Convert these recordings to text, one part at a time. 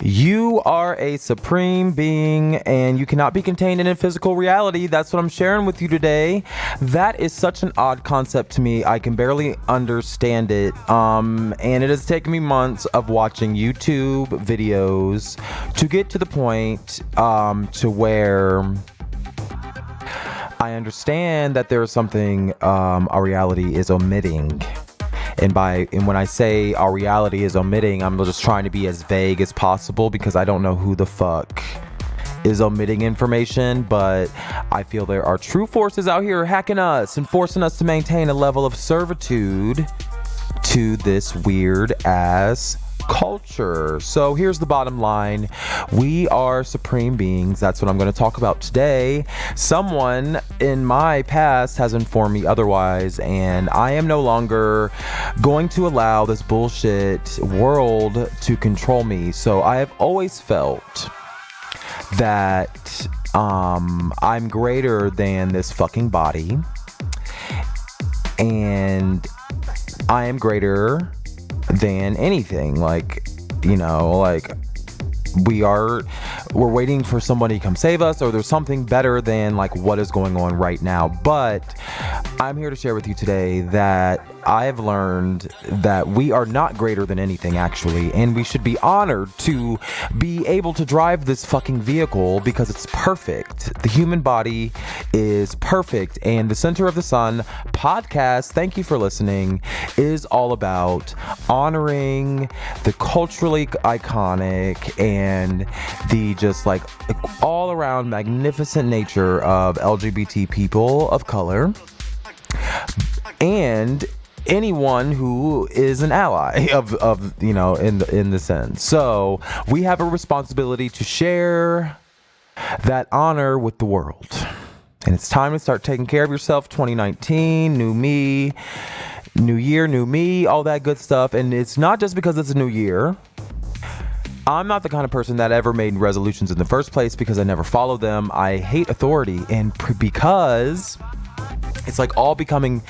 You are a supreme being and you cannot be contained in a physical reality. That's what I'm sharing with you today. That is such an odd concept to me. I can barely understand it. And it has taken me months of watching YouTube videos to get to the point to where I understand that there is something our reality is omitting. And when I say our reality is omitting, I'm just trying to be as vague as possible because I don't know who the fuck is omitting information, but I feel there are true forces out here hacking us and forcing us to maintain a level of servitude to this weird ass culture. So here's the bottom line. We are supreme beings. That's what I'm going to talk about today. Someone in my past has informed me otherwise, and I am no longer going to allow this bullshit world to control me. So I have always felt that I'm greater than this fucking body, and I am greater than anything. We're waiting for somebody to come save us, or there's something better than like what is going on right now. But I'm here to share with you today that I've learned that we are not greater than anything, actually, and we should be honored to be able to drive this fucking vehicle because it's perfect. The human body is perfect, and the Center of the Sun podcast, thank you for listening, is all about honoring the culturally iconic and the just like all around magnificent nature of LGBT people of color and anyone who is an ally of in the sense. So we have a responsibility to share that honor with the world. And it's time to start taking care of yourself. 2019, new me, new year, new me, all that good stuff. And it's not just because it's a new year. I'm not the kind of person that ever made resolutions in the first place because I never followed them. I hate authority, and because it's like all becoming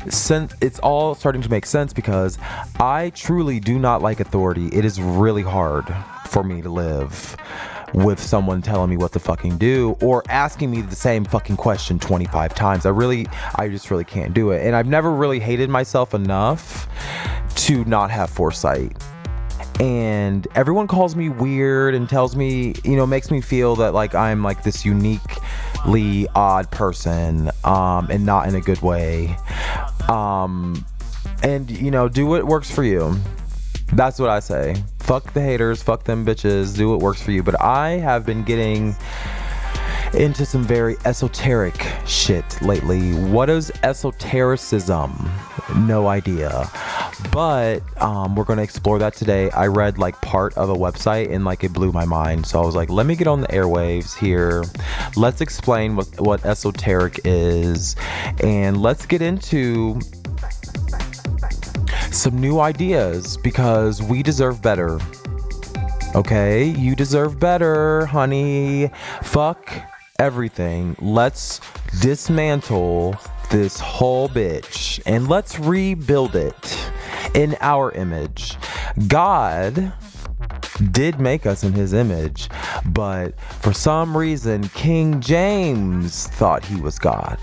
sense. It's all starting to make sense because I truly do not like authority. It is really hard for me to live with someone telling me what to fucking do or asking me the same fucking question 25 times. I just really can't do it. And I've never really hated myself enough to not have foresight. And everyone calls me weird and tells me, makes me feel that like I'm like this uniquely odd person, and not in a good way. And do what works for you. That's what I say. Fuck the haters, fuck them bitches, do what works for you. But I have been getting into some very esoteric shit lately. What is esotericism? No idea. But we're going to explore that today. I read like part of a website and like it blew my mind. So I was like, let me get on the airwaves here. Let's explain what esoteric is. And let's get into some new ideas because we deserve better. Okay? You deserve better, honey. Fuck everything. Let's dismantle this whole bitch and let's rebuild it in our image. God did make us in his image, but for some reason King James thought he was God.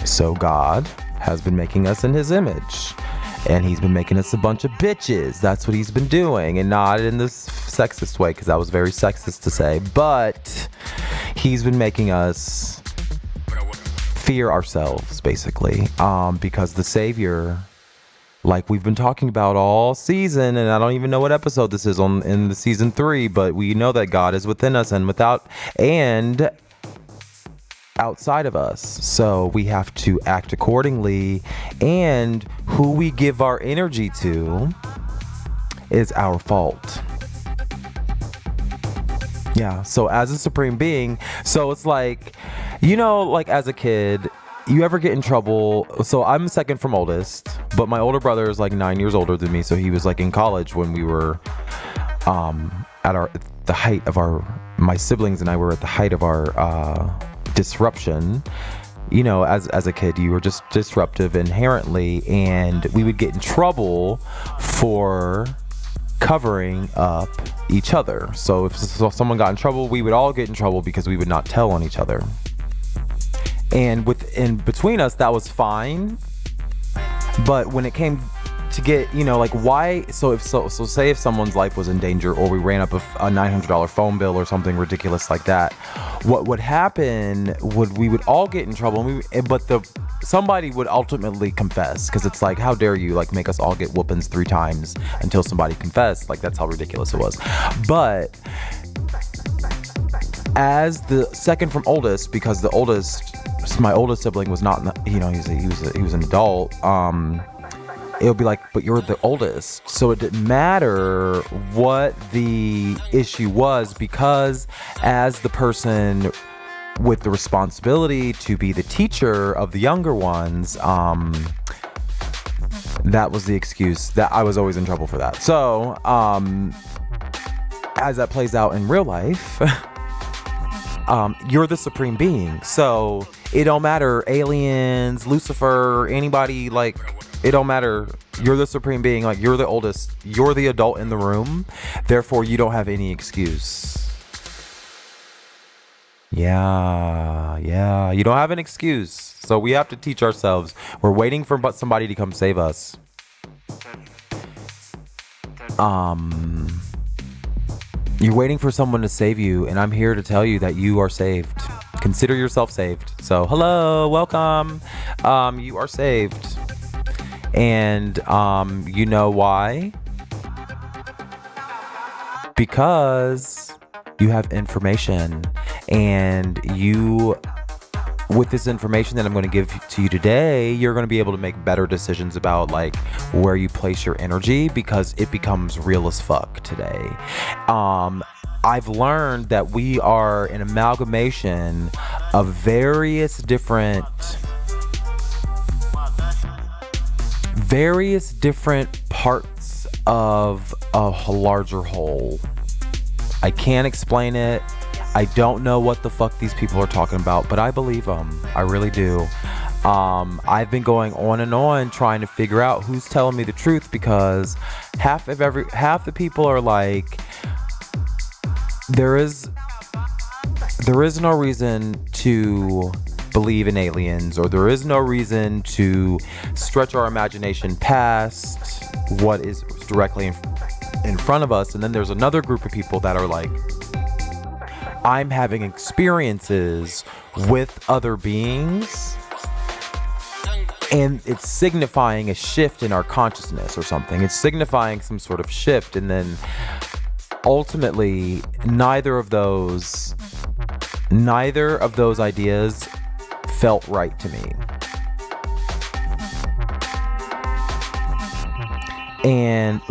So God has been making us in his image, and he's been making us a bunch of bitches. That's what he's been doing, and not in this sexist way, because that was very sexist to say, but he's been making us fear ourselves, basically, because the Savior, like we've been talking about all season, and I don't even know what episode this is in the season 3, but we know that God is within us and outside of us. So we have to act accordingly, and who we give our energy to is our fault. Yeah, so as a supreme being, so it's like, like as a kid, you ever get in trouble? So I'm second from oldest, but my older brother is like 9 years older than me, so he was like in college when we were my siblings and I were at the height of our disruption. As a kid, you were just disruptive inherently, and we would get in trouble for covering up each other. So if someone got in trouble, we would all get in trouble because we would not tell on each other. And in between us, that was fine. But when it came to get, like, why? So say if someone's life was in danger, or we ran up a $900 phone bill or something ridiculous like that, what would happen we would all get in trouble, but somebody would ultimately confess, because it's like, how dare you, like, make us all get whoopings 3 times until somebody confessed? Like, that's how ridiculous it was. But as the second from oldest, because my oldest sibling was not, he was an adult, it would be like, but you're the oldest. So it didn't matter what the issue was, because as the person with the responsibility to be the teacher of the younger ones, that was the excuse that I was always in trouble for that. So as that plays out in real life, you're the supreme being. So it don't matter, aliens, Lucifer, anybody, like, it don't matter. You're the supreme being. Like, you're the oldest. You're the adult in the room. Therefore, you don't have any excuse. Yeah. You don't have an excuse. So we have to teach ourselves. We're waiting for somebody to come save us. You're waiting for someone to save you, and I'm here to tell you that you are saved. Consider yourself saved. So, hello, welcome. You are saved. And you know why? Because you have information, and with this information that I'm going to give to you today, you're going to be able to make better decisions about, like, where you place your energy, because it becomes real as fuck today. I've learned that we are an amalgamation of various different parts of a larger whole. I can't explain it. I don't know what the fuck these people are talking about, but I believe them. I really do. I've been going on and on trying to figure out who's telling me the truth, because half the people are like, there is no reason to believe in aliens, or there is no reason to stretch our imagination past what is directly in front of us. And then there's another group of people that are like, I'm having experiences with other beings, and it's signifying a shift in our consciousness or something. It's signifying some sort of shift. And then ultimately, neither of those ideas felt right to me.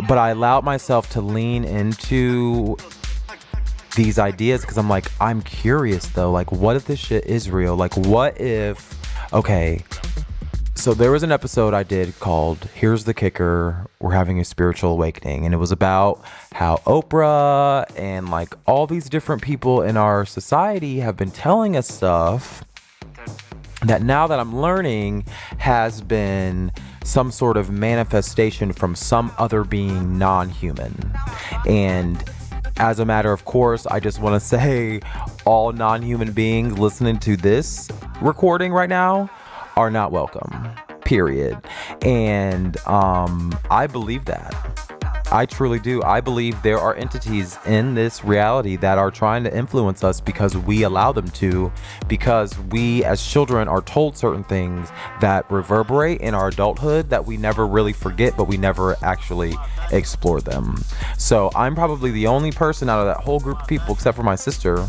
But I allowed myself to lean into these ideas, because I'm like, I'm curious though, like, what if this shit is real? Like, what if, okay, so there was an episode I did called Here's the Kicker, We're Having a Spiritual Awakening, and it was about how Oprah and, like, all these different people in our society have been telling us stuff that, now that I'm learning, has been some sort of manifestation from some other being, non-human. And as a matter of course, I just want to say, all non-human beings listening to this recording right now are not welcome, period. And I believe that. I truly do. I believe there are entities in this reality that are trying to influence us, because we allow them to, because we as children are told certain things that reverberate in our adulthood that we never really forget, but we never actually explore them. So I'm probably the only person out of that whole group of people, except for my sister,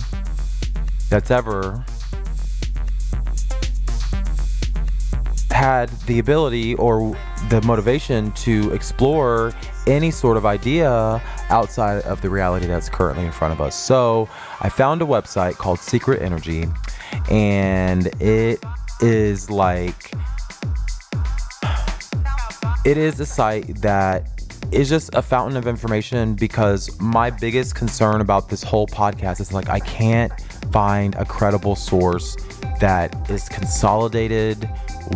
that's ever had the ability or the motivation to explore any sort of idea outside of the reality that's currently in front of us. So I found a website called Secret Energy, and it is a site that is just a fountain of information, because my biggest concern about this whole podcast is, like, I can't find a credible source that is consolidated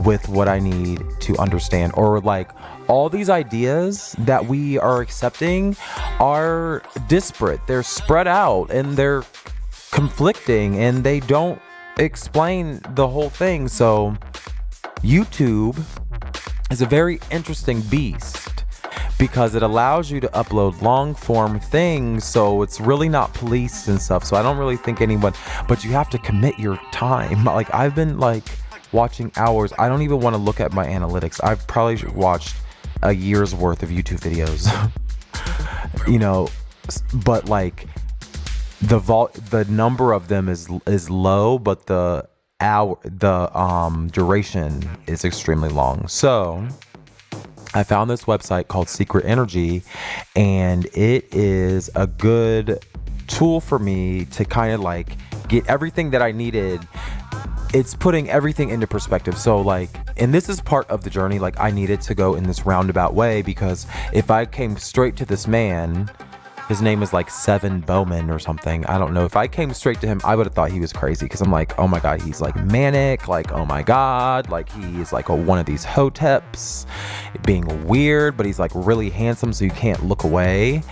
with what I need to understand, or like all these ideas that we are accepting are disparate. They're spread out and they're conflicting and they don't explain the whole thing. So YouTube is a very interesting beast because it allows you to upload long form things. So it's really not policed and stuff. So I don't really think anyone, but you have to commit your time. Like I've been like watching hours. I don't even want to look at my analytics. I've probably watched a year's worth of YouTube videos, you know, but like the number of them is low, but the duration is extremely long. So I found this website called Secret Energy, and it is a good tool for me to kind of like get everything that I needed. It's putting everything into perspective. So like, and this is part of the journey. Like I needed to go in this roundabout way because if I came straight to this man, his name is like Seven Bowman or something. I don't know. If I came straight to him, I would have thought he was crazy because I'm like, oh my God, he's like manic. Like, oh my God, like he's like one of these hoteps being weird, but he's like really handsome. So you can't look away.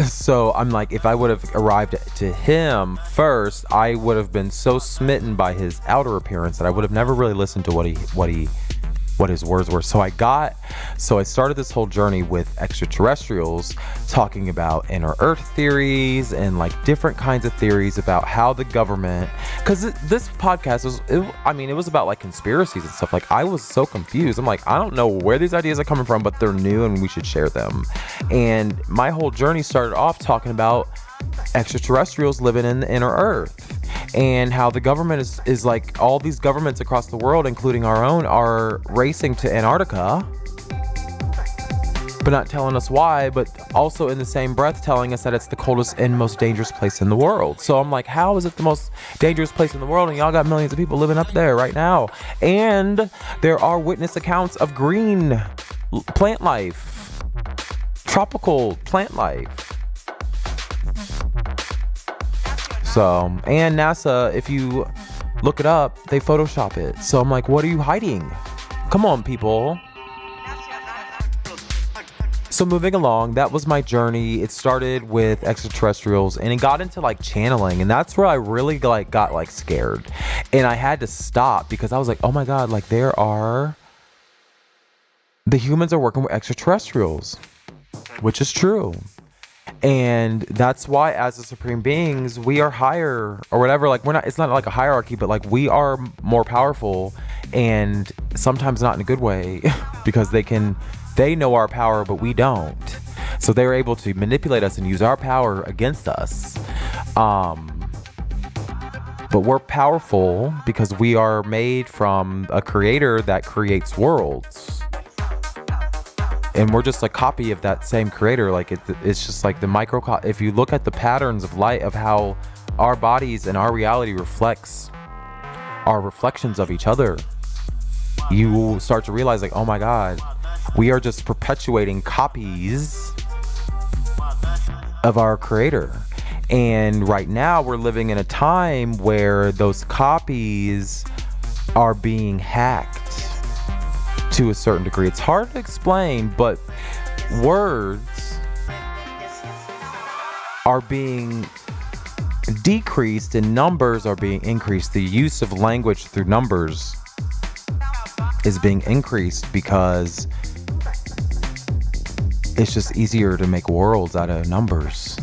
So I'm like, if I would have arrived to him first, I would have been so smitten by his outer appearance that I would have never really listened to what his words were. So I started this whole journey with extraterrestrials talking about inner earth theories and like different kinds of theories about how the government, because this podcast it was about like conspiracies and stuff. Like I was so confused. I'm like, I don't know where these ideas are coming from, but they're new and we should share them. And my whole journey started off talking about extraterrestrials living in the inner earth and how the government is like all these governments across the world, including our own, are racing to Antarctica, but not telling us why, but also in the same breath telling us that it's the coldest and most dangerous place in the world. So I'm like, how is it the most dangerous place in the world and y'all got millions of people living up there right now? And there are witness accounts of green plant life, tropical plant life. So, and NASA, if you look it up, they Photoshop it. So I'm like, what are you hiding? Come on, people. So moving along, that was my journey. It started with extraterrestrials and it got into like channeling, and that's where I really like got like scared. And I had to stop because I was like, oh my God, like the humans are working with extraterrestrials, which is true. And that's why as the supreme beings, we are higher or whatever. Like it's not like a hierarchy, but like we are more powerful, and sometimes not in a good way because they know our power, but we don't. So they're able to manipulate us and use our power against us. But we're powerful because we are made from a creator that creates worlds. And we're just a copy of that same creator. Like it's just like the if you look at the patterns of light of how our bodies and our reality reflects our reflections of each other, you will start to realize like, oh my God, we are just perpetuating copies of our creator. And right now we're living in a time where those copies are being hacked to a certain degree. It's hard to explain, but words are being decreased and numbers are being increased. The use of language through numbers is being increased because it's just easier to make worlds out of numbers.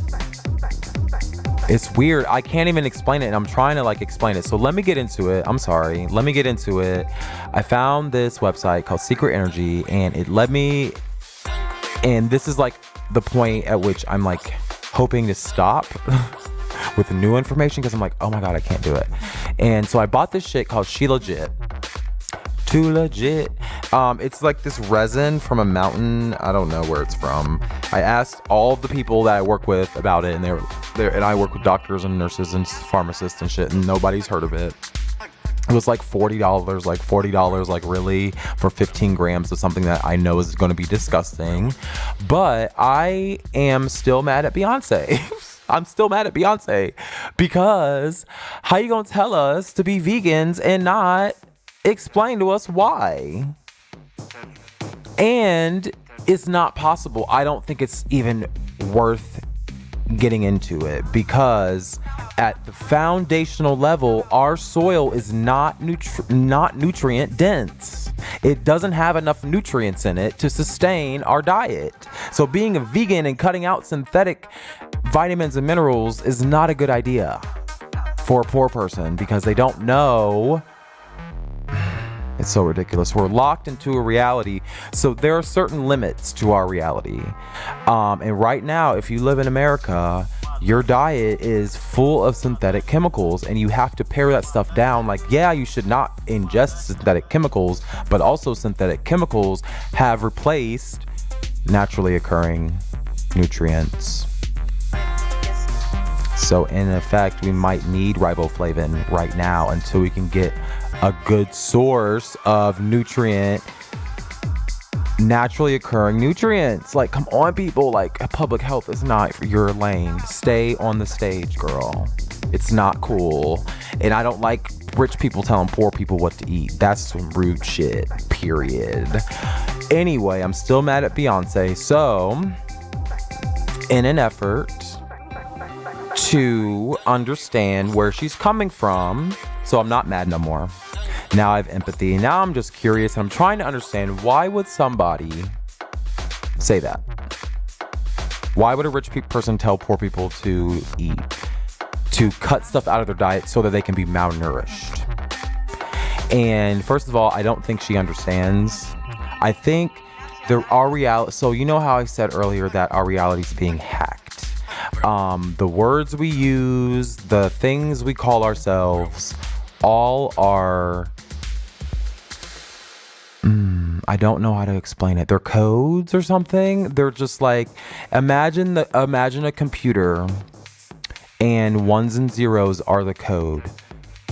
It's weird. I can't even explain it, and I'm trying to like explain it. So let me get into it. I'm sorry. Let me get into it. I found this website called Secret Energy, and it led me, and this is like the point at which I'm like hoping to stop with the new information because I'm like, oh my God, I can't do it. And so I bought this shit called She Legit. Too legit. It's like this resin from a mountain. I don't know where it's from. I asked all of the people that I work with about it, and they're and I work with doctors and nurses and pharmacists and shit, and nobody's heard of it. It was like $40, like really, for 15 grams of something that I know is going to be disgusting. But I am still mad at Beyonce. I'm still mad at Beyonce because how you going to tell us to be vegans and not explain to us why. And it's not possible. I don't think it's even worth getting into it, because at the foundational level, our soil is not nutrient dense. It doesn't have enough nutrients in it to sustain our diet. So being a vegan and cutting out synthetic vitamins and minerals is not a good idea for a poor person, because they don't know. It's so ridiculous. We're locked into a reality. So there are certain limits to our reality. And right now, if you live in America, your diet is full of synthetic chemicals, and you have to pare that stuff down. Like, yeah, you should not ingest synthetic chemicals, but also synthetic chemicals have replaced naturally occurring nutrients. So in effect, we might need riboflavin right now until we can get a good source of naturally occurring nutrients. Like, come on, people. Like, public health is not your lane. Stay on the stage, girl. It's not cool. And I don't like rich people telling poor people what to eat. That's some rude shit, period. Anyway, I'm still mad at Beyonce. So, in an effort to understand where she's coming from, so I'm not mad no more. Now I have empathy. Now I'm just curious, and I'm trying to understand, why would somebody say that? Why would a rich person tell poor people to eat, to cut stuff out of their diet so that they can be malnourished? And first of all, I don't think she understands. I think our reality. So you know how I said earlier that our reality is being hacked. The words we use, the things we call ourselves, all are, I don't know how to explain it. They're codes or something. They're just like, imagine a computer, and ones and zeros are the code.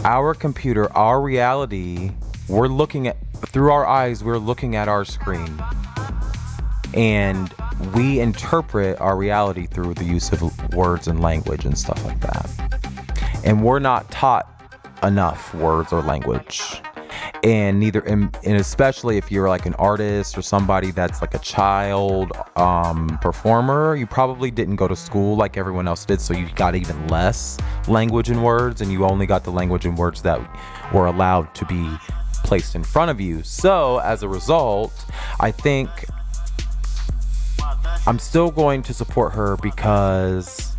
Our computer, our reality, we're looking at, through our eyes, we're looking at our screen. And we interpret our reality through the use of words and language and stuff like that. And we're not taught enough words or language. And neither, and especially if you're like an artist or somebody that's like a child performer, you probably didn't go to school like everyone else did, so you got even less language and words, and you only got the language and words that were allowed to be placed in front of you. So as a result, I think I'm still going to support her because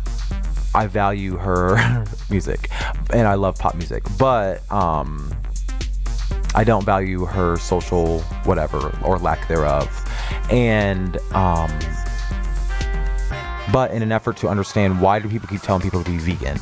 I value her music and I love pop music, but I don't value her social whatever or lack thereof. And but in an effort to understand, why do people keep telling people to be vegan?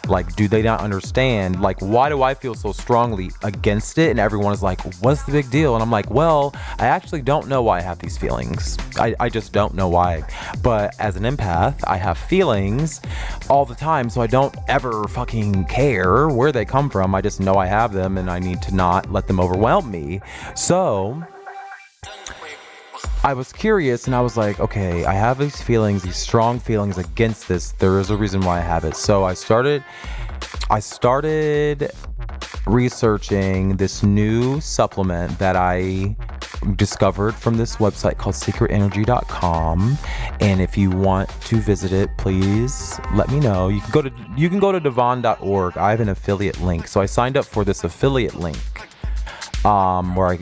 Like, do they not understand? Like, why do I feel so strongly against it? And everyone is like, what's the big deal? And I'm like, well, I actually don't know why I have these feelings. I just don't know why. But as an empath, I have feelings all the time. So I don't ever fucking care where they come from. I just know I have them, and I need to not let them overwhelm me. So I was curious, and I was like, okay, I have these feelings, these strong feelings against this. There is a reason why I have it. So I started researching this new supplement that I discovered from this website called secretenergy.com. And if you want to visit it, please let me know. You can go to devon.org. I have an affiliate link. So I signed up for this affiliate link where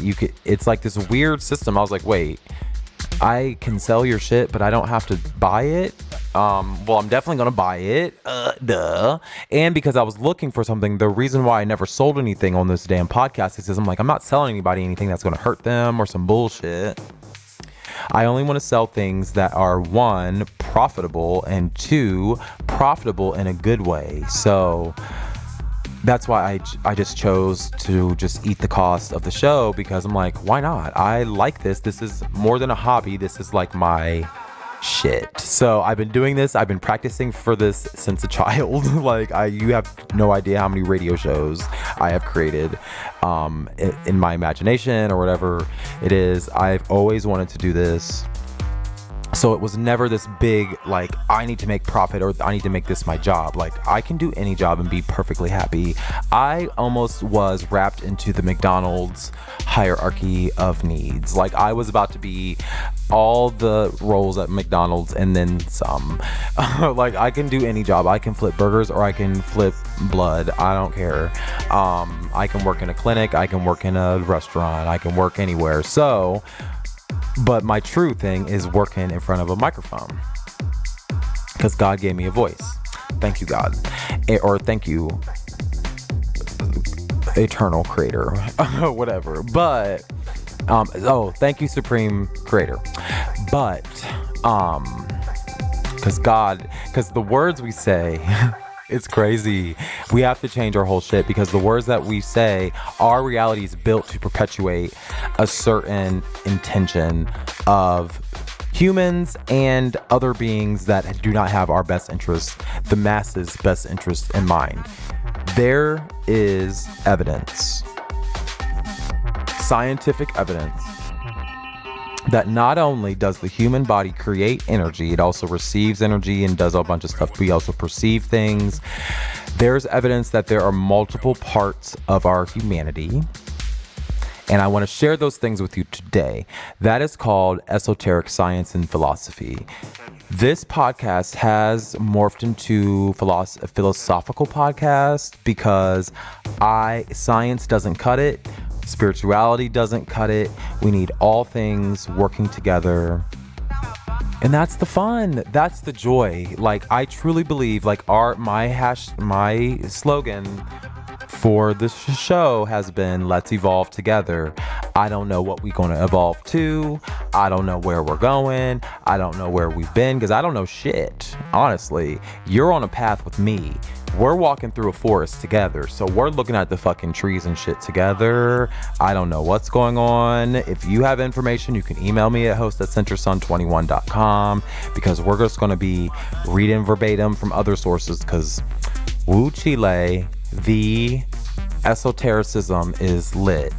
it's like this weird system. I was like, wait, I can sell your shit, but I don't have to buy it. Well, I'm definitely going to buy it. Duh. And because I was looking for something, the reason why I never sold anything on this damn podcast is because I'm like, I'm not selling anybody anything that's going to hurt them or some bullshit. I only want to sell things that are, one, profitable, and two, profitable in a good way. So that's why I just chose to just eat the cost of the show, because I'm like, why not? I like this. This is more than a hobby. This is like my shit. So I've been doing this. I've been practicing for this since a child. Like, you have no idea how many radio shows I have created in my imagination or whatever it is. I've always wanted to do this. So it was never this big, like, I need to make profit or I need to make this my job. Like, I can do any job and be perfectly happy. I almost was wrapped into the McDonald's hierarchy of needs. Like, I was about to be all the roles at McDonald's and then some. Like, I can do any job. I can flip burgers or I can flip blood. I don't care. I can work in a clinic. I can work in a restaurant. I can work anywhere. So... but my true thing is working in front of a microphone because God gave me a voice. Thank you, God. Or thank you, eternal creator, whatever. But, thank you, supreme creator. But, because the words we say, it's crazy. We have to change our whole shit because the words that we say, our reality is built to perpetuate a certain intention of humans and other beings that do not have our best interests, the masses' best interests in mind. There is evidence, scientific evidence, that not only does the human body create energy, it also receives energy and does a bunch of stuff. We also perceive things. There's evidence that there are multiple parts of our humanity. And I want to share those things with you today. That is called esoteric science and philosophy. This podcast has morphed into a philosophical podcast because science doesn't cut it. Spirituality doesn't cut it. We need all things working together. And that's the fun. That's the joy. Like, I truly believe, like, my slogan for this show has been, let's evolve together. I don't know what we're going to evolve to. I don't know where we're going. I don't know where we've been because I don't know shit. Honestly, you're on a path with me. We're walking through a forest together. So we're looking at the fucking trees and shit together. I don't know what's going on. If you have information, you can email me at host@centersun21.com because we're just going to be reading verbatim from other sources because woo Chile, the esotericism is lit.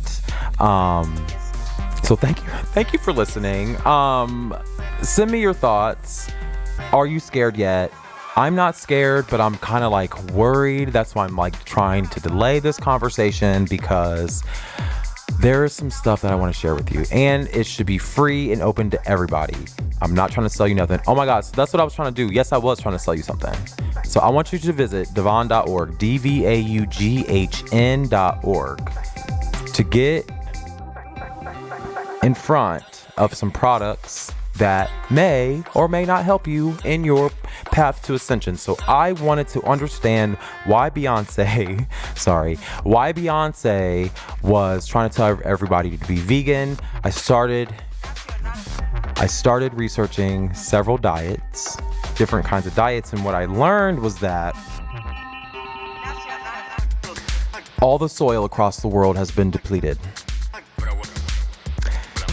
So thank you for listening. Send me your thoughts. Are you scared yet? I'm not scared, but I'm kind of like worried. That's why I'm like trying to delay this conversation because there is some stuff that I want to share with you and it should be free and open to everybody. I'm not trying to sell you nothing. Oh my God. So that's what I was trying to do. Yes, I was trying to sell you something. So I want you to visit Dvaughan.org, DVAUGHN.org to get in front of some products that may or may not help you in your path to ascension. So I wanted to understand why Beyonce was trying to tell everybody to be vegan. I started researching several diets, different kinds of diets, and what I learned was that all the soil across the world has been depleted.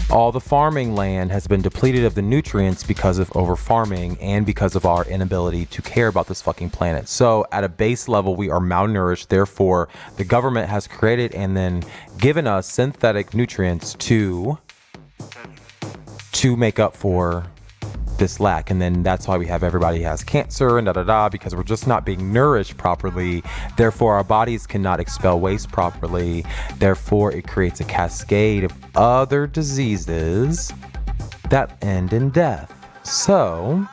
All the farming land has been depleted of the nutrients because of over-farming and because of our inability to care about this fucking planet. So at a base level, we are malnourished. Therefore, the government has created and then given us synthetic nutrients to make up for this lack. And then that's why everybody has cancer and because we're just not being nourished properly. Therefore, our bodies cannot expel waste properly. Therefore, it creates a cascade of other diseases that end in death. So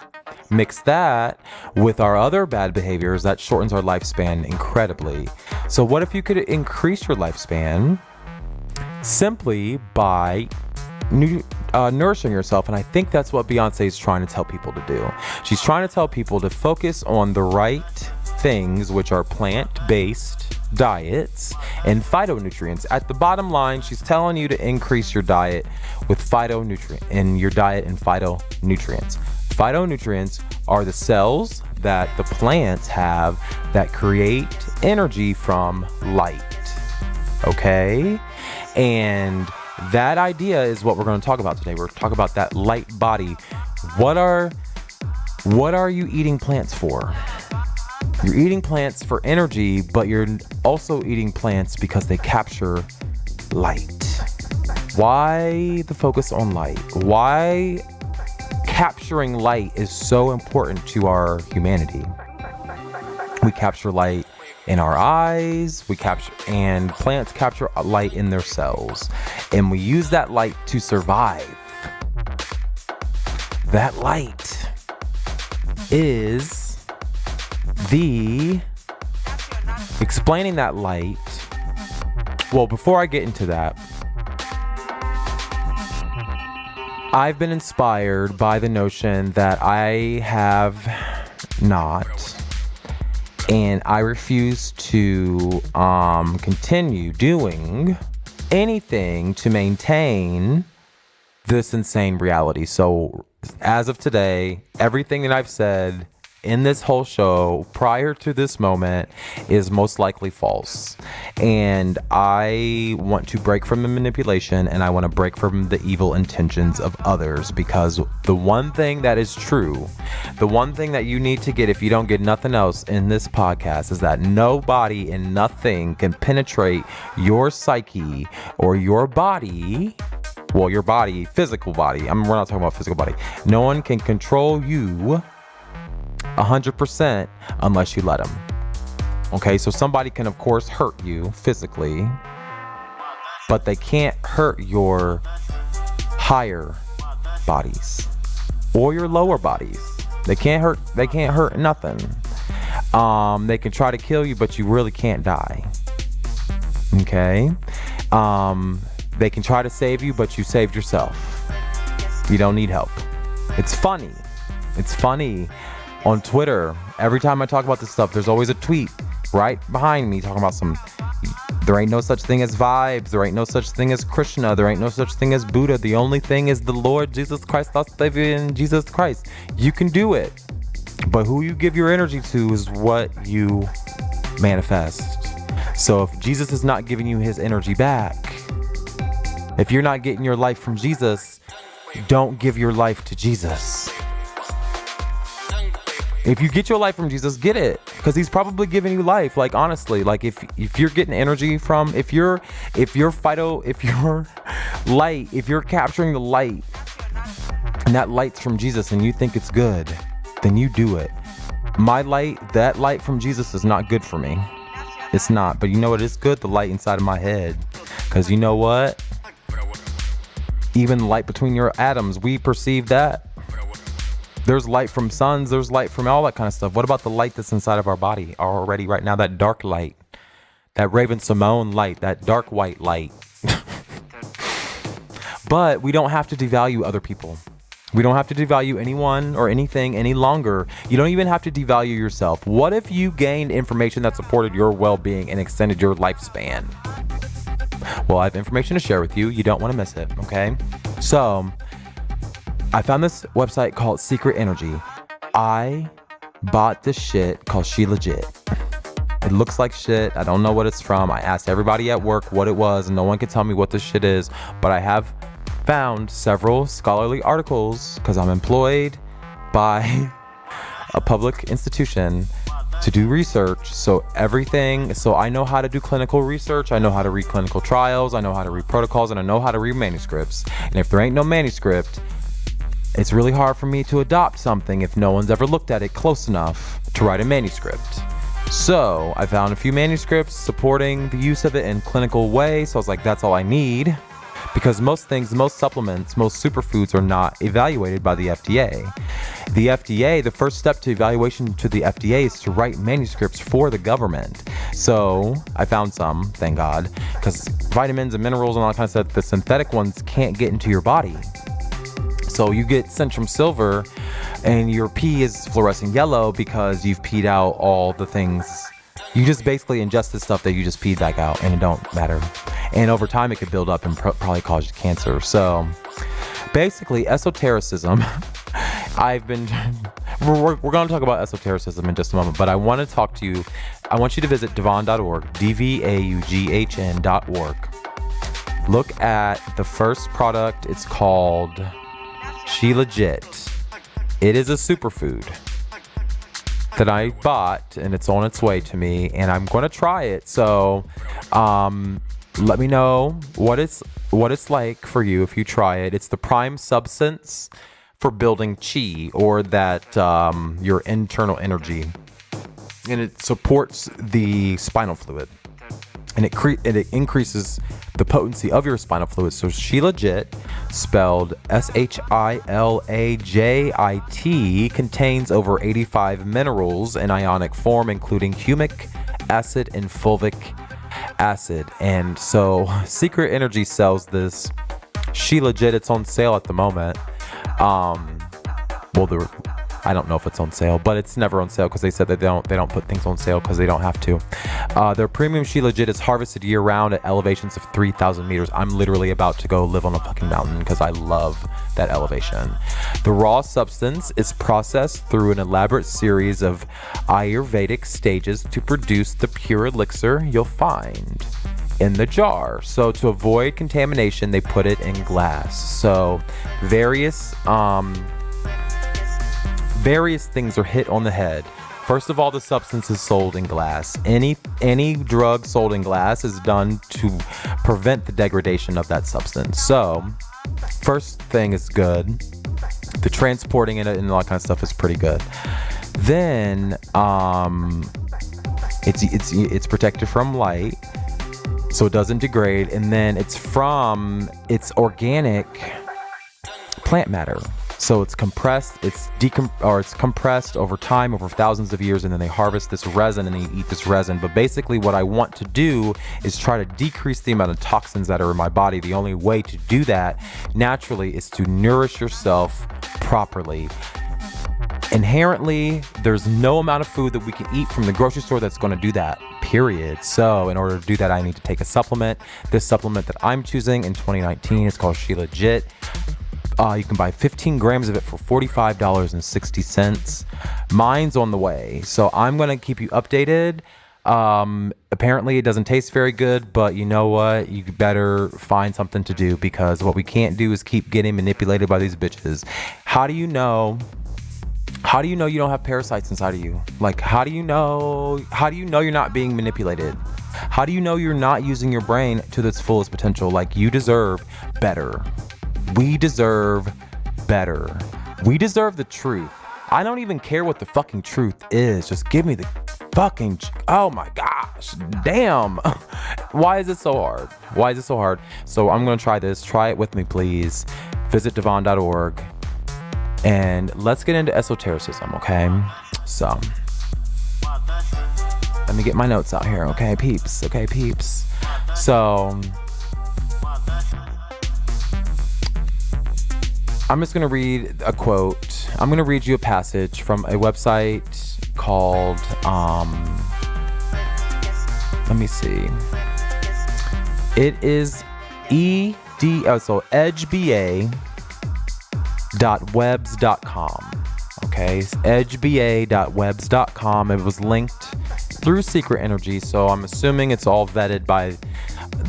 mix that with our other bad behaviors that shortens our lifespan incredibly. So what if you could increase your lifespan simply by nourishing yourself? And I think that's what Beyonce is trying to tell people to do. She's trying to tell people to focus on the right things, which are plant-based diets and phytonutrients. At the bottom line, she's telling you to increase your diet with phytonutrients. Phytonutrients are the cells that the plants have that create energy from light. Okay? And that idea is what we're going to talk about today. We're going to talk about that light body. What are you eating plants for? You're eating plants for energy, but you're also eating plants because they capture light. Why the focus on light? Why capturing light is so important to our humanity. We capture light in our eyes, and plants capture light in their cells, and we use that light to survive. That light is explaining that light. Well, before I get into that, I've been inspired by the notion that I have not, and I refuse to continue doing anything to maintain this insane reality. So as of today, everything that I've said in this whole show prior to this moment is most likely false. And I want to break from the manipulation, and I want to break from the evil intentions of others, because the one thing that is true, the one thing that you need to get if you don't get nothing else in this podcast, is that nobody and nothing can penetrate your psyche or your body. Well, your body, physical body. We're not talking about physical body. No one can control you 100% unless you let them. Okay, so somebody can of course hurt you physically, but they can't hurt your higher bodies or your lower bodies. They can't hurt nothing. They can try to kill you, but you really can't die. Okay? They can try to save you, but you saved yourself. You don't need help. It's funny. On Twitter, every time I talk about this stuff, there's always a tweet right behind me talking about there ain't no such thing as vibes, there ain't no such thing as Krishna, there ain't no such thing as Buddha. The only thing is the Lord Jesus Christ, our Savior in Jesus Christ. You can do it, but who you give your energy to is what you manifest. So if Jesus is not giving you his energy back, if you're not getting your life from Jesus, don't give your life to Jesus. If you get your life from Jesus, get it, because he's probably giving you life. Like, honestly, like if you're getting energy from, if you're capturing the light, and that light's from Jesus, and you think it's good, then you do it. That light from Jesus is not good for me. It's not. But you know what is good? The light inside of my head. Because you know what? Even the light between your atoms, we perceive that. There's light from suns, there's light from all that kind of stuff. What about the light that's inside of our body already right now? That dark light, that Raven Simone light, that dark white light. But we don't have to devalue other people. We don't have to devalue anyone or anything any longer. You don't even have to devalue yourself. What if you gained information that supported your well-being and extended your lifespan? Well, I have information to share with you. You don't want to miss it, okay? So I found this website called Secret Energy. I bought this shit called She Legit. It looks like shit. I don't know what it's from. I asked everybody at work what it was, and no one could tell me what this shit is. But I have found several scholarly articles, because I'm employed by a public institution to do research. So I know how to do clinical research. I know how to read clinical trials. I know how to read protocols, and I know how to read manuscripts. And if there ain't no manuscript, it's really hard for me to adopt something if no one's ever looked at it close enough to write a manuscript. So I found a few manuscripts supporting the use of it in clinical way. So I was like, that's all I need, because most supplements, most superfoods are not evaluated by the FDA. The first step to evaluation to the FDA is to write manuscripts for the government. So I found some, thank God, because vitamins and minerals and all that kind of stuff, the synthetic ones can't get into your body. So you get Centrum Silver and your pee is fluorescent yellow because you've peed out all the things. You just basically ingest the stuff that you just peed back out, and it don't matter. And over time it could build up and probably cause you cancer. So basically esotericism, we're going to talk about esotericism in just a moment, but I want to talk to you. I want you to visit Dvaughan.org, DVAUGHN.org. Look at the first product. It's called She Legit. It is a superfood that I bought, and it's on its way to me, and I'm going to try it. So let me know what it's like for you if you try it. It's the prime substance for building chi, or that your internal energy. And it supports the spinal fluid. And it increases the potency of your spinal fluid. So Shilajit, spelled Shilajit, contains over 85 minerals in ionic form, including humic acid and fulvic acid. And so Secret Energy sells this Shilajit. It's on sale at the moment. I don't know if it's on sale, but it's never on sale because they said that they don't put things on sale because they don't have to. Their premium Shilajit is harvested year round at elevations of 3,000 meters. I'm literally about to go live on a fucking mountain because I love that elevation. The raw substance is processed through an elaborate series of Ayurvedic stages to produce the pure elixir you'll find in the jar. So to avoid contamination, they put it in glass. So various things are hit on the head. First of all, the substance is sold in glass. Any drug sold in glass is done to prevent the degradation of that substance. So first thing is good. The transporting it and all that kind of stuff is pretty good. Then it's protected from light, so it doesn't degrade. And then it's organic plant matter. So it's compressed, it's compressed over time, over thousands of years, and then they harvest this resin and they eat this resin. But basically what I want to do is try to decrease the amount of toxins that are in my body. The only way to do that naturally is to nourish yourself properly. Inherently, there's no amount of food that we can eat from the grocery store that's going to do that, period. So in order to do that, I need to take a supplement. This supplement that I'm choosing in 2019 is called Shilajit. You can buy 15 grams of it for $45.60. Mine's on the way, so I'm going to keep you updated. Apparently it doesn't taste very good, but you know what? You better find something to do, because what we can't do is keep getting manipulated by these bitches. How do you know you don't have parasites inside of you? Like, how do you know you're not being manipulated? How do you know you're not using your brain to its fullest potential? Like, you deserve better. We deserve better. We deserve the truth. I don't even care what the fucking truth is. Just give me the fucking, oh my gosh, damn. Why is it so hard? So I'm going to try this. Try it with me, please. Visit devon.org and let's get into esotericism, okay? So let me get my notes out here, okay, peeps? So I'm just going to read a quote. I'm going to read you a passage from a website called, let me see. It is edgeba.webs.com. Okay, it's edgeba.webs.com. It was linked through Secret Energy, so I'm assuming it's all vetted by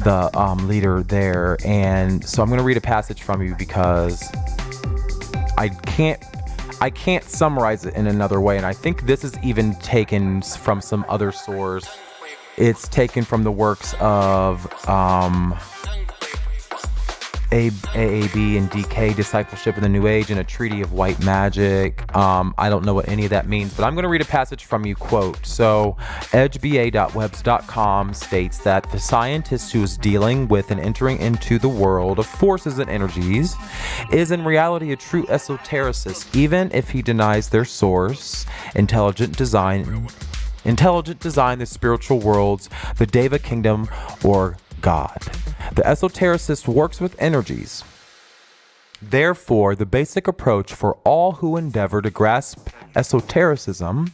the leader there. And so I'm going to read a passage from you because I can't summarize it in another way, and I think this is even taken from some other source. It's taken from the works of AAB and DK, Discipleship in the New Age, and a Treaty of White Magic. I don't know what any of that means, but I'm going to read a passage from you, quote. So, edgeba.webs.com states that the scientist who is dealing with and entering into the world of forces and energies is in reality a true esotericist, even if he denies their source, intelligent design, the spiritual worlds, the Deva kingdom, or God. The esotericist works with energies. Therefore, the basic approach for all who endeavor to grasp esotericism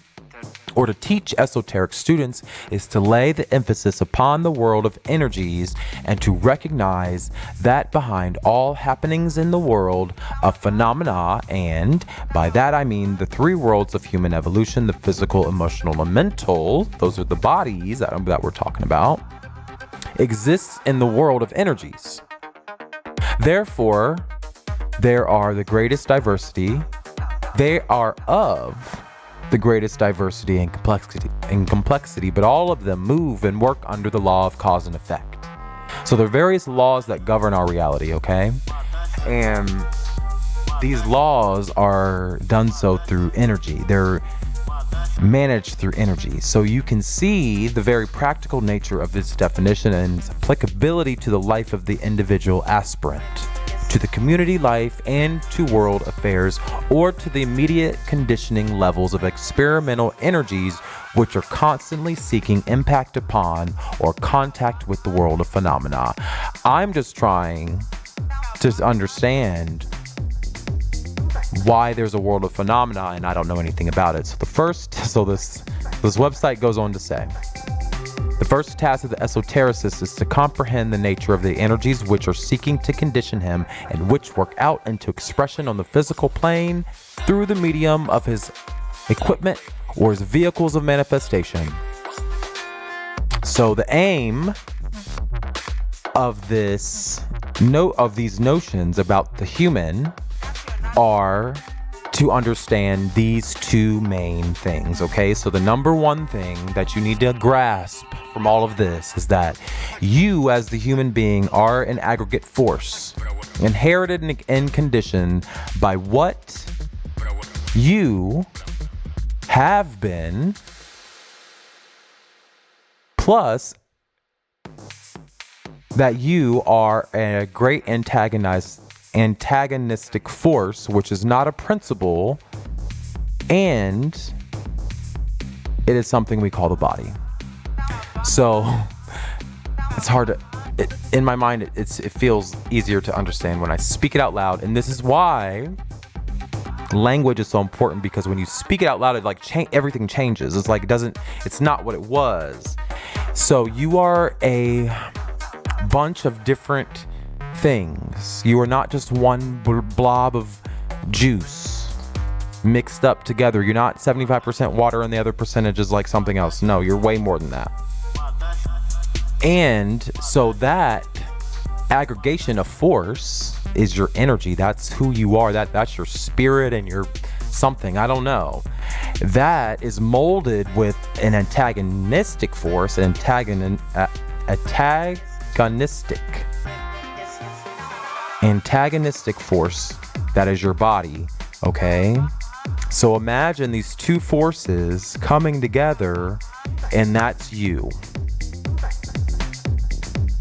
or to teach esoteric students is to lay the emphasis upon the world of energies and to recognize that behind all happenings in the world of phenomena, and by that I mean the three worlds of human evolution, the physical, emotional, and mental, those are the bodies that we're talking about, exists in the world of energies. Therefore, there are the greatest diversity. They are of the greatest diversity and complexity, but all of them move and work under the law of cause and effect. So there are various laws that govern our reality, okay? And these laws are done so through energy. They're managed through energy. So you can see the very practical nature of this definition and its applicability to the life of the individual aspirant, to the community life and to world affairs, or to the immediate conditioning levels of experimental energies which are constantly seeking impact upon or contact with the world of phenomena. I'm just trying to understand why there's a world of phenomena and I don't know anything about it. So this website goes on to say, the first task of the esotericist is to comprehend the nature of the energies which are seeking to condition him and which work out into expression on the physical plane through the medium of his equipment or his vehicles of manifestation. So the aim of these notions about the human are to understand these two main things, okay? So the number one thing that you need to grasp from all of this is that you as the human being are an aggregate force, inherited and conditioned by what you have been, plus that you are a great antagonistic force, which is not a principle, and it is something we call the body. So it's hard to, in my mind, it feels easier to understand when I speak it out loud, and this is why language is so important, because when you speak it out loud, it everything changes. It's like it's not what it was. So you are a bunch of different things. You are not just one blob of juice mixed up together. You're not 75% water and the other percentage is like something else. No, you're way more than that. And so that aggregation of force is your energy. That's who you are. That's your spirit and your something. I don't know. That is molded with an antagonistic force, antagonistic force that is your body, okay? So imagine these two forces coming together, and that's you.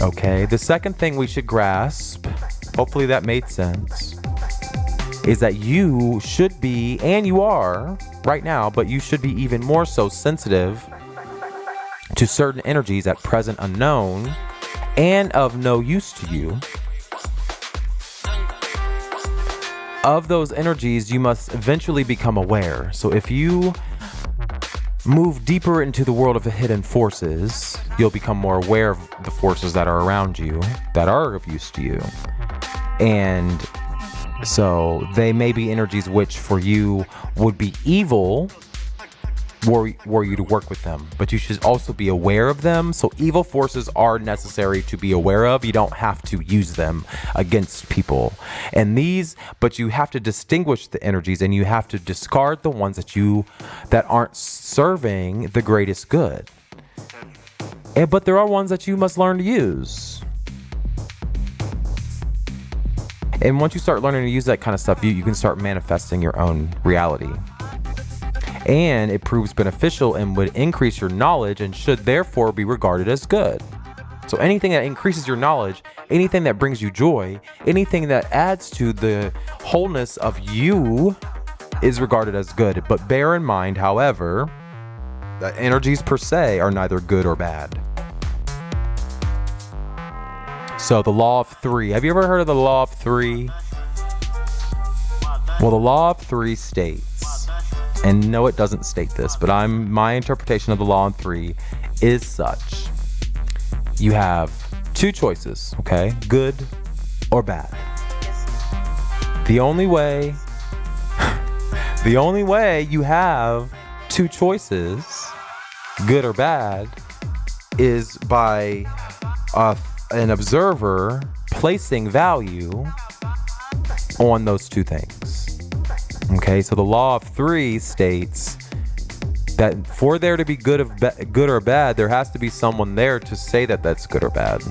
Okay, the second thing we should grasp, hopefully that made sense, is that you should be, and you are right now, but you should be even more so sensitive to certain energies at present unknown and of no use to you. Of those energies, you must eventually become aware. So if you move deeper into the world of the hidden forces, you'll become more aware of the forces that are around you, that are of use to you. And so they may be energies which for you would be evil were you to work with them, but you should also be aware of them. So evil forces are necessary to be aware of. You don't have to use them against people. But you have to distinguish the energies, and you have to discard the ones that aren't serving the greatest good. But there are ones that you must learn to use. And once you start learning to use that kind of stuff, you can start manifesting your own reality. And it proves beneficial and would increase your knowledge and should therefore be regarded as good. So anything that increases your knowledge, anything that brings you joy, anything that adds to the wholeness of you is regarded as good. But bear in mind, however, that energies per se are neither good or bad. So the law of three. Have you ever heard of the law of three? Well, the law of three states, and no, it doesn't state this, but my interpretation of the law of three is such. You have two choices, okay? Good or bad. The only way you have two choices, good or bad, is by an observer placing value on those two things. Okay, so the law of three states that for there to be good or bad, there has to be someone there to say that that's good or bad.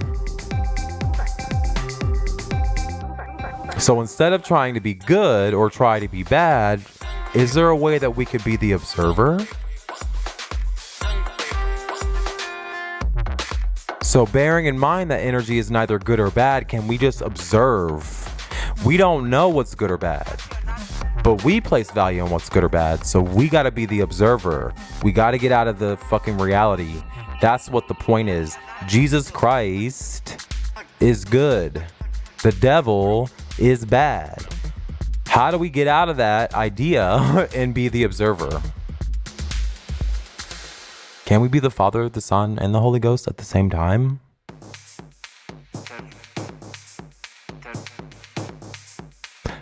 So instead of trying to be good or try to be bad, is there a way that we could be the observer? So bearing in mind that energy is neither good or bad, can we just observe? We don't know what's good or bad, but we place value on what's good or bad. So we got to be the observer. We got to get out of the fucking reality. That's what the point is. Jesus Christ is good. The devil is bad. How do we get out of that idea and be the observer? Can we be the Father, the Son, and the Holy Ghost at the same time?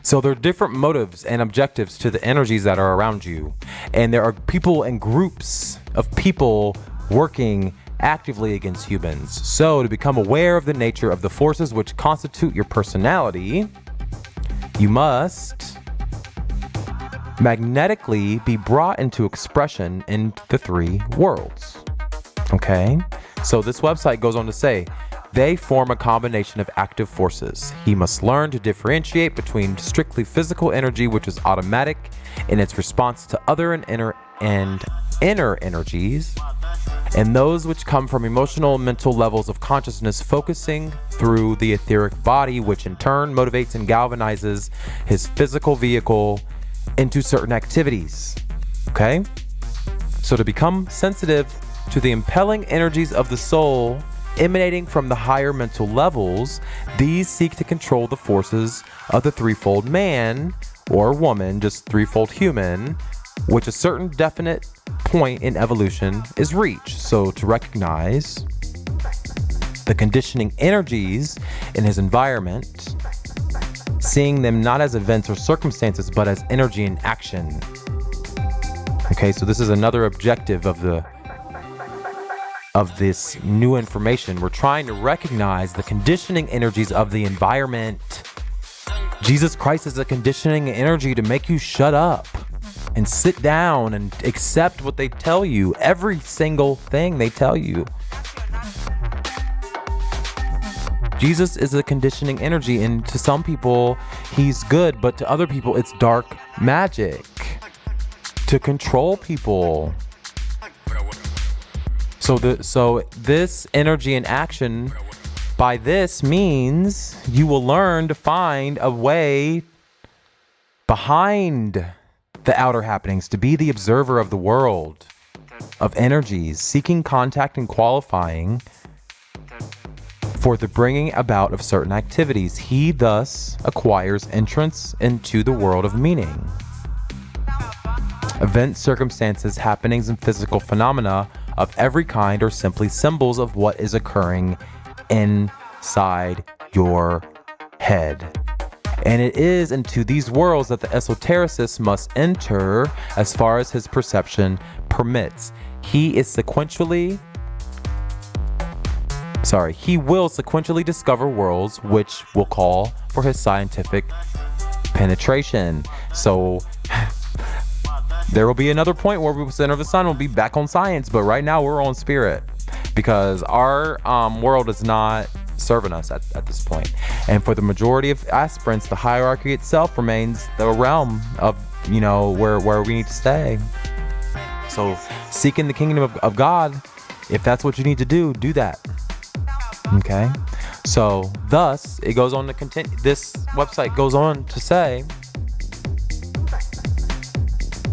So there are different motives and objectives to the energies that are around you. And there are people and groups of people working actively against humans. So to become aware of the nature of the forces which constitute your personality, you must magnetically be brought into expression in the three worlds. Okay? So this website goes on to say, they form a combination of active forces. He must learn to differentiate between strictly physical energy, which is automatic in its response to other and inner energies, and those which come from emotional and mental levels of consciousness focusing through the etheric body, which in turn motivates and galvanizes his physical vehicle into certain activities. Okay? So to become sensitive to the impelling energies of the soul emanating from the higher mental levels, these seek to control the forces of the threefold man or woman, just threefold human, which a certain definite point in evolution is reached. So to recognize the conditioning energies in his environment, seeing them not as events or circumstances, but as energy in action. Okay, so this is another objective of this new information. We're trying to recognize the conditioning energies of the environment. Jesus Christ is a conditioning energy to make you shut up and sit down and accept what they tell you, every single thing they tell you. Jesus is a conditioning energy, and to some people he's good, but to other people it's dark magic to control people. So this energy in action, by this means you will learn to find a way behind the outer happenings, to be the observer of the world of energies, seeking contact and qualifying for the bringing about of certain activities. He thus acquires entrance into the world of meaning. Events, circumstances, happenings, and physical phenomena of every kind are simply symbols of what is occurring inside your head. And it is into these worlds that the esotericist must enter as far as his perception permits. He will sequentially discover worlds which will call for his scientific penetration. So there will be another point where Center of the Sun will be back on science, but right now we're on spirit because our world is not serving us at this point. And for the majority of aspirants, the hierarchy itself remains the realm of, where we need to stay. So seeking the kingdom of God, if that's what you need to do that. Okay? So thus, it goes on to continue. This website goes on to say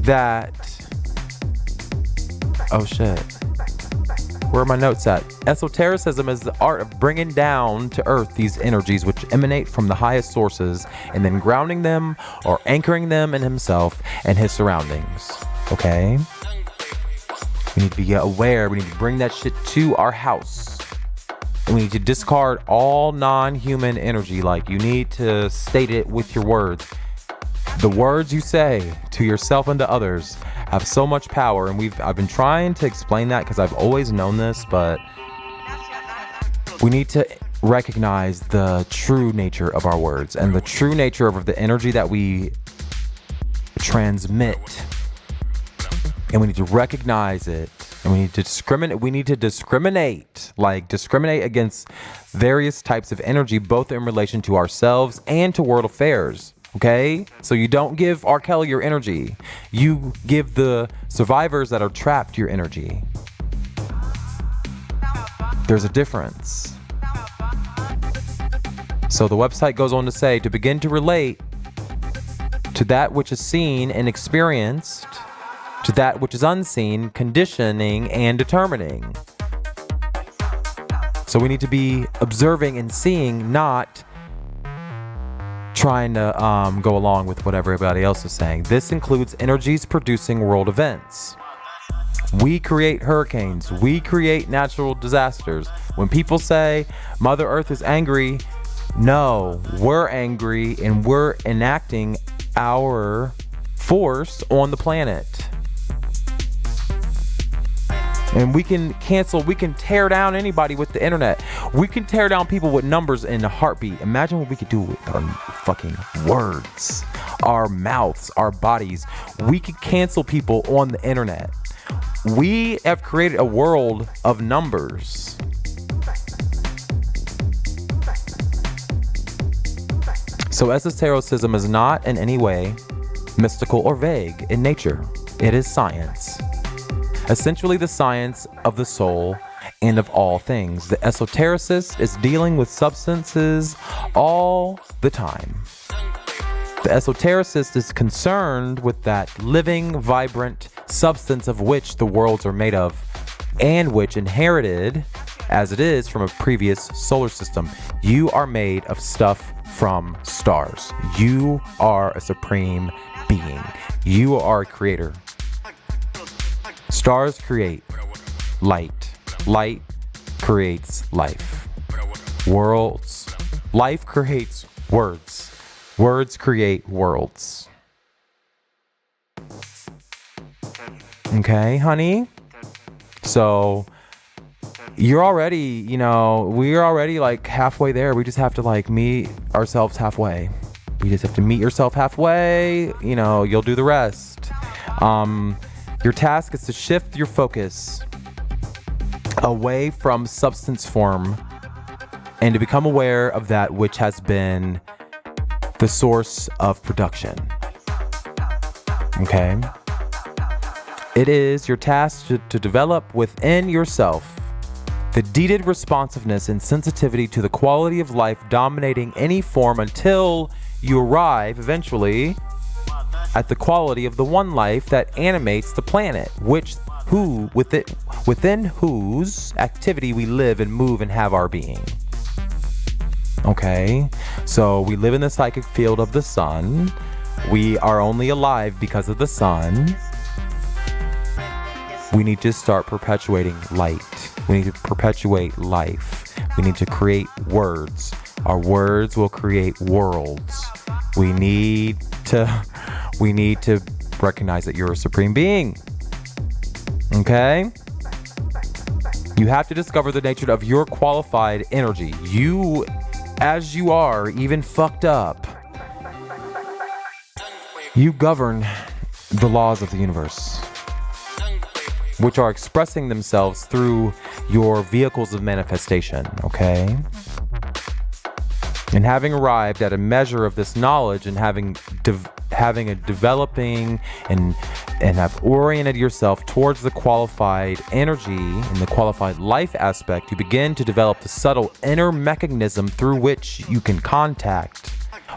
that, oh shit, where are my notes at? Esotericism is the art of bringing down to earth these energies which emanate from the highest sources and then grounding them or anchoring them in himself and his surroundings. Okay? We need to be aware. We need to bring that shit to our house. And we need to discard all non-human energy. Like, you need to state it with your words. The words you say to yourself and to others have so much power, and I've been trying to explain that because I've always known this, but we need to recognize the true nature of our words and the true nature of the energy that we transmit, and we need to recognize it, And we need to discriminate. We need to discriminate against various types of energy, both in relation to ourselves and to world affairs. Okay? So you don't give R. Kelly your energy. You give the survivors that are trapped your energy. There's a difference. So the website goes on to say, to begin to relate to that which is seen and experienced, to that which is unseen, conditioning and determining. So we need to be observing and seeing, not trying to go along with what everybody else is saying. This includes energies producing world events. We create hurricanes. We create natural disasters. When people say Mother Earth is angry, no, we're angry and we're enacting our force on the planet. And we can cancel, we can tear down anybody with the internet. We can tear down people with numbers in a heartbeat. Imagine what we could do with our fucking words, our mouths, our bodies. We could cancel people on the internet. We have created a world of numbers. So esotericism is not in any way mystical or vague in nature. It is science. Essentially the science of the soul and of all things. The esotericist is dealing with substances all the time. The esotericist is concerned with that living, vibrant substance of which the worlds are made of, and which inherited, as it is, from a previous solar system. You are made of stuff from stars. You are a supreme being. You are a creator. Stars create light. Light creates life. Worlds. Life creates words. Words create worlds. Okay, honey? So you're already, we're already like halfway there. We just have to like meet ourselves halfway. You just have to meet yourself halfway. You'll do the rest. Your task is to shift your focus away from substance form and to become aware of that which has been the source of production. Okay? It is your task to develop within yourself the deeded responsiveness and sensitivity to the quality of life dominating any form until you arrive eventually at the quality of the one life that animates the planet, within whose activity we live and move and have our being. Okay, so we live in the psychic field of the sun. We are only alive because of the sun. We need to start perpetuating light. We need to perpetuate life. We need to create words. Our words will create worlds. We need to recognize that you're a supreme being. Okay? You have to discover the nature of your qualified energy. You, as you are, even fucked up, you govern the laws of the universe, which are expressing themselves through your vehicles of manifestation, okay? And having arrived at a measure of this knowledge and having a developing and have oriented yourself towards the qualified energy and the qualified life aspect, you begin to develop the subtle inner mechanism through which you can contact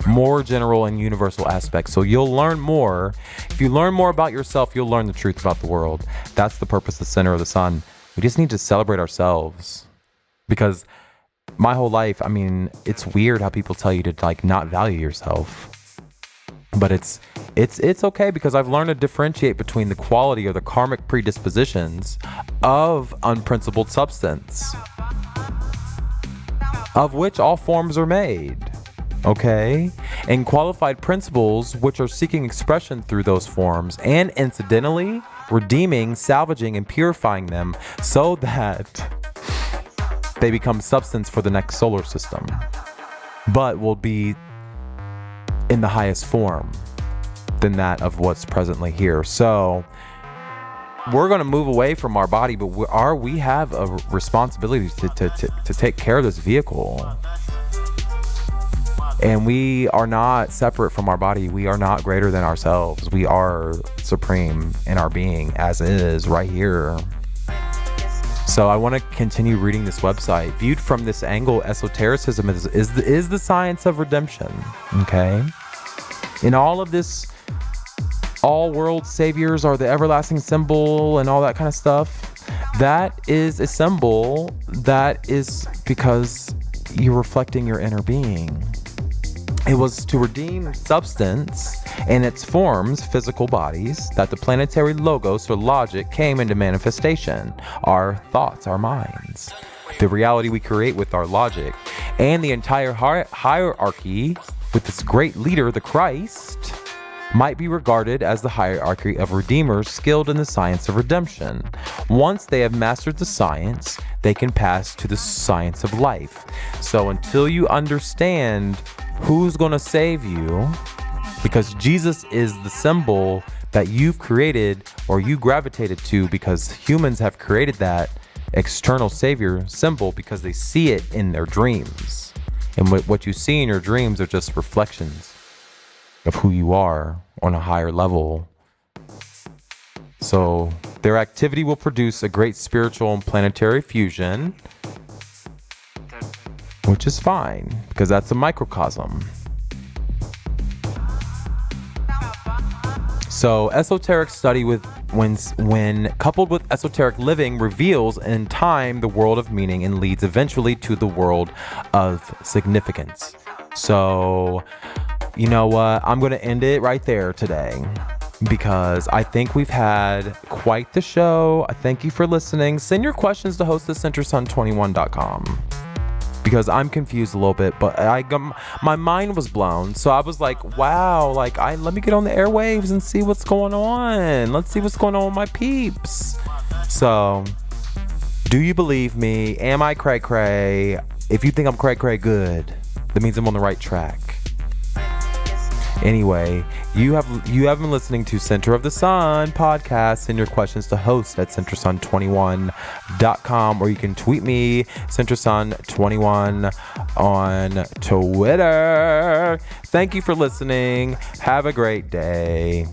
more general and universal aspects. So you'll learn more. If you learn more about yourself, you'll learn the truth about the world. That's the purpose, the center of the sun. We just need to celebrate ourselves. Because my whole life, it's weird how people tell you to like not value yourself. But it's okay, because I've learned to differentiate between the quality or the karmic predispositions of unprincipled substance, of which all forms are made. Okay? And qualified principles which are seeking expression through those forms and incidentally redeeming, salvaging, and purifying them so that they become substance for the next solar system, but will be in the highest form than that of what's presently here. So we're going to move away from our body, but we have a responsibility to take care of this vehicle. And we are not separate from our body. We are not greater than ourselves. We are supreme in our being as is right here. So I want to continue reading this website. Viewed from this angle, esotericism is the science of redemption. Okay? In all of this, all world saviors are the everlasting symbol and all that kind of stuff. That is a symbol that is because you're reflecting your inner being. It was to redeem substance in its forms, physical bodies, that the planetary logos or logic came into manifestation. Our thoughts, our minds, the reality we create with our logic, and the entire hierarchy with its great leader, the Christ, might be regarded as the hierarchy of redeemers skilled in the science of redemption. Once they have mastered the science, they can pass to the science of life. So until you understand who's going to save you, because Jesus is the symbol that you've created or you gravitated to, because humans have created that external savior symbol because they see it in their dreams. And what you see in your dreams are just reflections of who you are on a higher level. So their activity will produce a great spiritual and planetary fusion, which is fine because that's a microcosm. So esoteric study when coupled with esoteric living reveals in time the world of meaning and leads eventually to the world of significance. So you know what? I'm going to end it right there today because I think we've had quite the show. I thank you for listening. Send your questions to host@centersun21.com because I'm confused a little bit, but my mind was blown. So I was like, wow, let me get on the airwaves and see what's going on. Let's see what's going on with my peeps. So, do you believe me? Am I cray cray? If you think I'm cray cray, good. That means I'm on the right track. Anyway, you have been listening to Center of the Sun podcast. Send your questions to host@centersun21.com, or you can tweet me, centersun21 on Twitter. Thank you for listening. Have a great day.